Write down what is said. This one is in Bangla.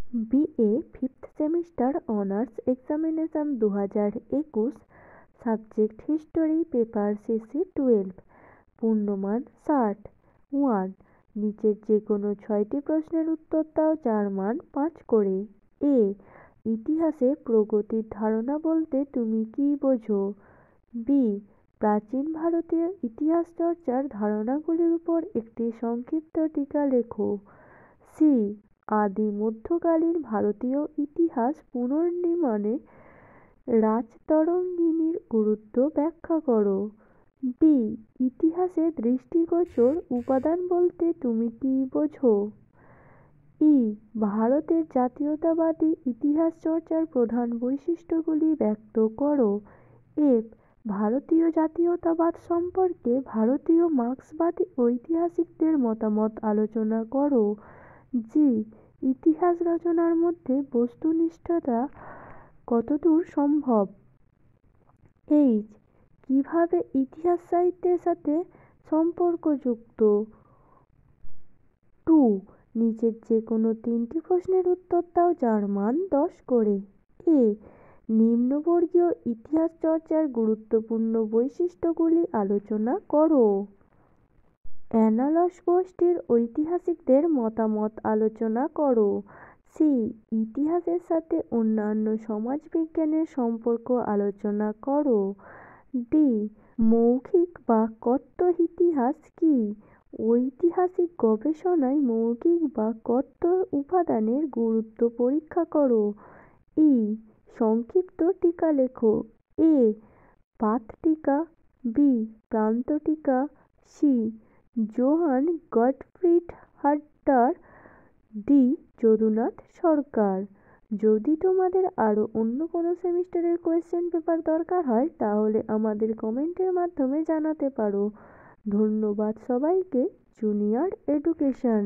BA fifth semester honours examination 2021, subject history, paper CC 12, পূর্ণমান 60। 1. নিচের যে কোনো 6টি প্রশ্নের উত্তর দাও যার মান 5 করে। এ. ইতিহাসে প্রগতির ধারণা বলতে তুমি কী বোঝো? বি. প্রাচীন ভারতীয় ইতিহাস চর্চার ধারণাগুলির উপর একটি সংক্ষিপ্ত টিকা লেখো। সি. আদি মধ্যকালীন ভারতীয় ইতিহাস পুনর্নির্মাণে রাজতরঙ্গিনীর গুরুত্ব ব্যাখ্যা করো। ডি. ইতিহাসে দৃষ্টিগোচর উপাদান বলতে তুমি কী বোঝো? ই. ভারতের জাতীয়তাবাদী ইতিহাস চর্চার প্রধান বৈশিষ্ট্যগুলি ব্যক্ত করো। এফ. ভারতীয় জাতীয়তাবাদ সম্পর্কে ভারতীয় মার্ক্সবাদী ঐতিহাসিকদের মতামত আলোচনা করো। জি. ইতিহাস রচনার মধ্যে বস্তুনিষ্ঠতা কতদূর সম্ভব? এইচ. কিভাবে ইতিহাস সাহিত্যের সাথে সম্পর্কযুক্ত? 2. নিচের যে কোনো 3টি প্রশ্নের উত্তর দাও যার মান 10 করে। এ. নিম্নবর্গীয় ইতিহাস চর্চার গুরুত্বপূর্ণ বৈশিষ্ট্যগুলি আলোচনা করো। অ্যানালস গোষ্ঠীর ঐতিহাসিকদের মতামত আলোচনা করো। সি. ইতিহাসের সাথে অন্যান্য সমাজবিজ্ঞানের সম্পর্ক আলোচনা করো। ডি. মৌখিক বা কথ্য ইতিহাস কী? ঐতিহাসিক গবেষণায় মৌখিক বা কথ্য উপাদানের গুরুত্ব পরীক্ষা করো। ই. সংক্ষিপ্ত টিকা লেখো। এ. পাদটীকা, বি. প্রান্তটীকা, C. Johann Gottfried Herder, D. Jadunath Sarkar. যদি তোমাদের আরও অন্য কোনো সেমিস্টারের কোয়েশ্চেন পেপার দরকার হয় তাহলে আমাদের কমেন্টের মাধ্যমে জানাতে পারো। ধন্যবাদ সবাইকে। Junior education.